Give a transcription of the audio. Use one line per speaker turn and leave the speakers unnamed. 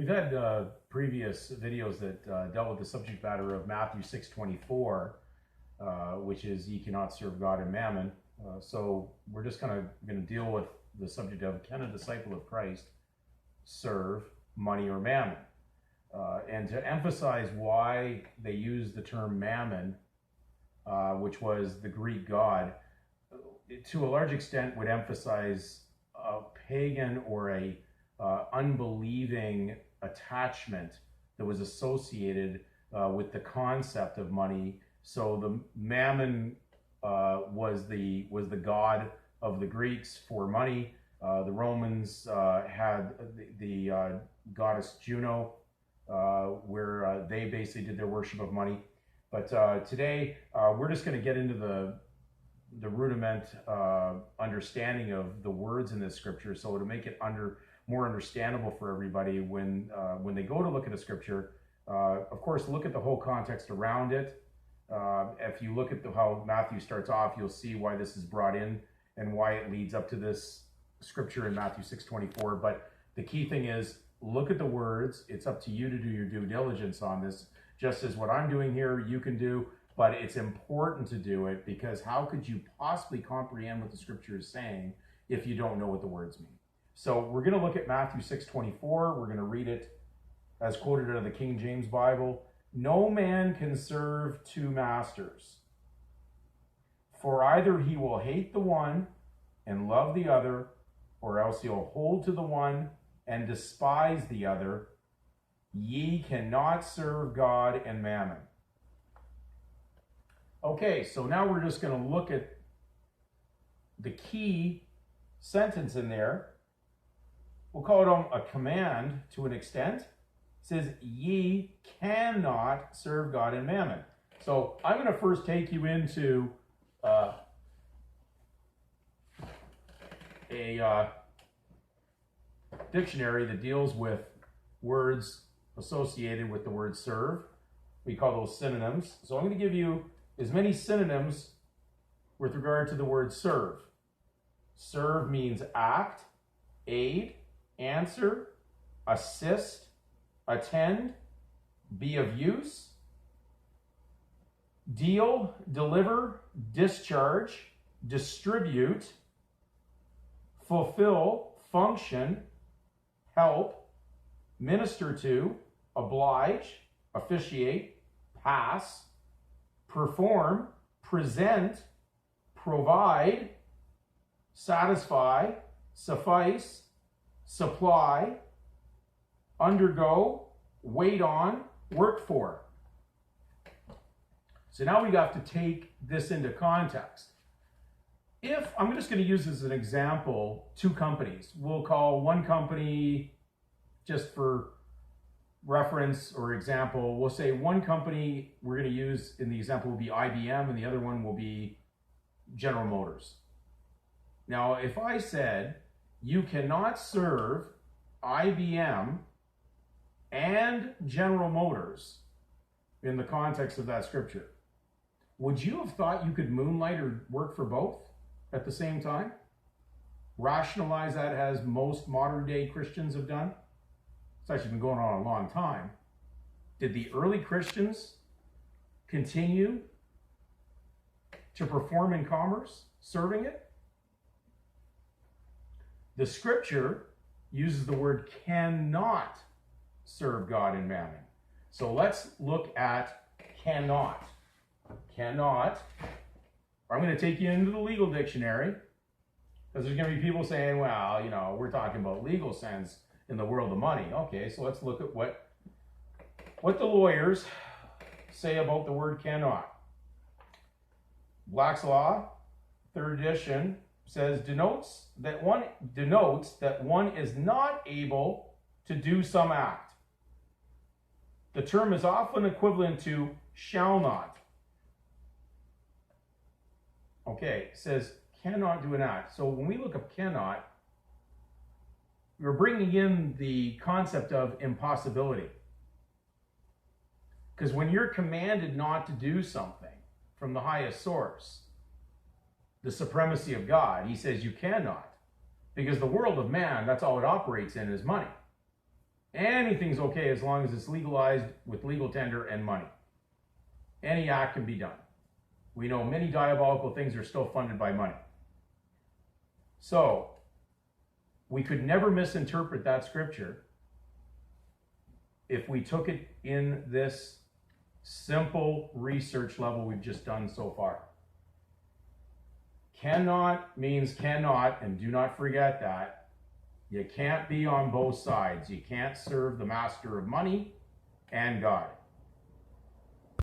We've had previous videos that dealt with the subject matter of Matthew 6:24, which is ye cannot serve God and mammon. So we're just going to deal with the subject of, can a disciple of Christ serve money or mammon? And to emphasize why they use the term mammon, which was the Greek god, to a large extent would emphasize a pagan or a unbelieving attachment that was associated with the concept of money. So the mammon was the god of the Greeks for money. The Romans had the goddess Juno, where they basically did their worship of money. But today we're just going to get into the rudiment understanding of the words in this scripture, so to make it more understandable for everybody when they go to look at a scripture. Of course, look at the whole context around it. If you look at how Matthew starts off, you'll see why this is brought in and why it leads up to this scripture in Matthew 6:24. But the key thing is, look at the words. It's up to you to do your due diligence on this, just as what I'm doing here you can do. But it's important to do it, because how could you possibly comprehend what the scripture is saying if you don't know what the words mean? So we're going to look at Matthew 6:24. We're going to read it as quoted out of the King James Bible. No man can serve two masters, for either he will hate the one and love the other, or else he'll hold to the one and despise the other. Ye cannot serve God and mammon. Okay, so now we're just going to look at the key sentence in there. We'll call it a command to an extent. It says, ye cannot serve God and mammon. So I'm going to first take you into a dictionary that deals with words associated with the word serve. We call those synonyms. So I'm going to give you as many synonyms with regard to the word serve. Serve means act, aid, answer, assist, attend, be of use, deal, deliver, discharge, distribute, fulfill, function, help, minister to, oblige, officiate, pass, perform, present, provide, satisfy, suffice, supply, undergo, wait on, work for. So now we have to take this into context. If I'm just going to use as an example two companies, we'll call one company, just for reference or example, we'll say one company we're going to use in the example will be IBM, and the other one will be General Motors. Now, if I said you cannot serve IBM and General Motors in the context of that scripture, would you have thought you could moonlight or work for both at the same time? Rationalize that as most modern day Christians have done? It's actually been going on a long time. Did the early Christians continue to perform in commerce, serving it? The scripture uses the word cannot serve God and mammon. So let's look at cannot. Cannot. I'm going to take you into the legal dictionary, because there's going to be people saying, well, we're talking about legal sense in the world of money. Okay, so let's look at what the lawyers say about the word cannot. Black's Law, 3rd edition, says denotes that one is not able to do some act. The term is often equivalent to shall not. Okay, it says cannot do an act. So when we look up cannot, we're bringing in the concept of impossibility. Because when you're commanded not to do something from the highest source, the supremacy of God, he says you cannot. Because the world of man, that's all it operates in is money. Anything's okay as long as it's legalized with legal tender and money. Any act can be done. We know many diabolical things are still funded by money. So, we could never misinterpret that scripture if we took it in this simple research level we've just done so far. Cannot means cannot, and do not forget that. You can't be on both sides. You can't serve the master of money and God.